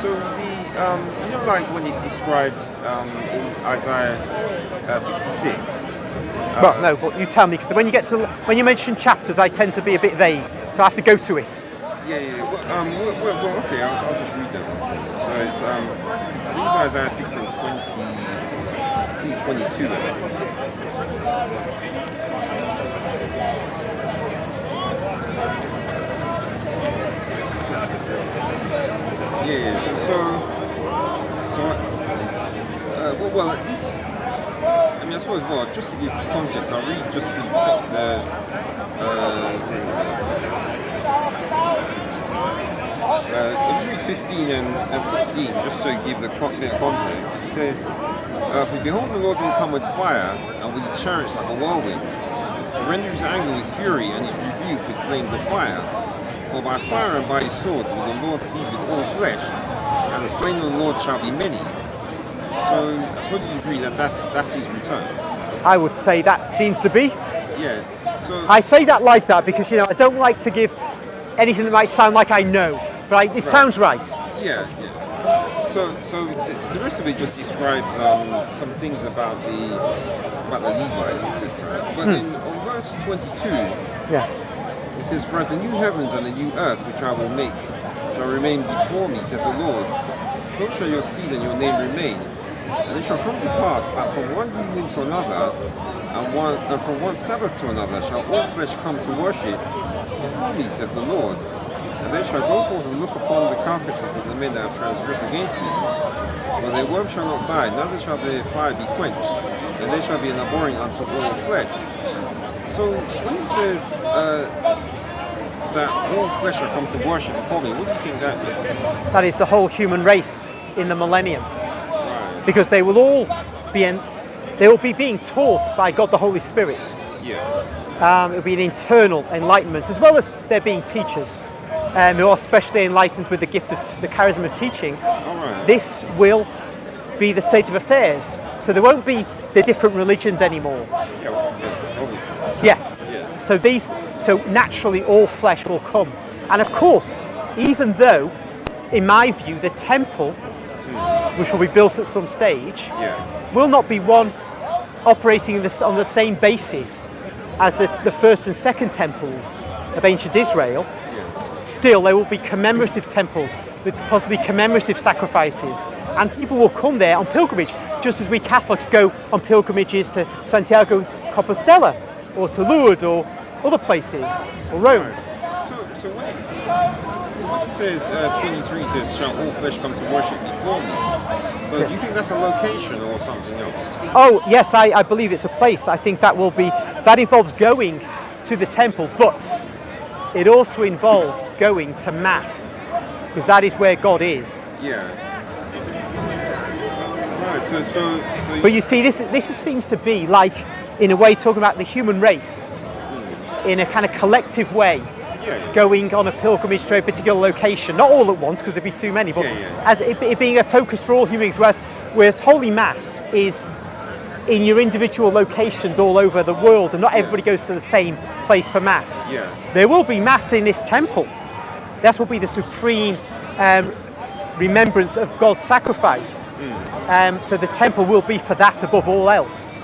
So like when it describes in Isaiah 66. Well, no, but you tell me, because when you mention chapters, I tend to be a bit vague, so I have to go to it. Yeah. Well, okay, I'll just read them. So it's I think it's Isaiah 6 and 20. I think it's 22. Yeah. Well, this. I mean, I suppose. Well, just to give context, I'll read just the top. I'll read 15 and 16 just to give the bit of context. It says, "For behold, the Lord will come with fire and with his chariots like a whirlwind, to render his anger with fury and his rebuke with flames of fire. For by fire and by his sword will the Lord plead with all flesh, and the slain of the Lord shall be many." So I suppose you agree that that's his return. I would say that seems to be. Yeah. So I say that like that because I don't like to give anything that might sound like I know, but it sounds right. Yeah. So the rest of it just describes some things about the Levites, etc. But then on verse 22, it says, "For as the new heavens and the new earth which I will make shall remain before me, saith the Lord, so shall your seed and your name remain. And it shall come to pass that from one union to another, and from one Sabbath to another, shall all flesh come to worship before me, saith the Lord. And they shall go forth and look upon the carcasses of the men that have transgressed against me. For their worm shall not die, neither shall their fire be quenched, and they shall be an abhorring unto all flesh." So when he says that all flesh shall come to worship before me, what do you think that means? That is the whole human race in the millennium. Right. Because they will all be being taught by God the Holy Spirit. Yeah. It will be an internal enlightenment, as well as there being teachers who are specially enlightened with the gift of the charism of teaching. All right. This will be the state of affairs. So there won't be the different religions anymore. Yeah, obviously. Yeah. Yeah. So naturally all flesh will come. And of course, even though, in my view, the temple, which will be built at some stage, will not be one operating on the same basis as the first and second temples of ancient Israel. Still, there will be commemorative temples with possibly commemorative sacrifices, and people will come there on pilgrimage, just as we Catholics go on pilgrimages to Santiago Compostela, or to Lourdes, or other places, or Rome. Right. So when it says 23 says, "Shall all flesh come to worship before me?" So do you think that's a location or something else? Oh yes, I believe it's a place. I think that involves going to the temple, but it also involves going to Mass, because that is where God is. Yeah. Right. So. But you see, this seems to be like, in a way, talking about the human race in a kind of collective way. Yeah. Going on a pilgrimage to a particular location, not all at once because there'd be too many, but as it being a focus for all humans, whereas Holy Mass is in your individual locations all over the world, and not everybody goes to the same place for Mass. Yeah. There will be Mass in this temple. That will be the supreme remembrance of God's sacrifice. So the temple will be for that above all else.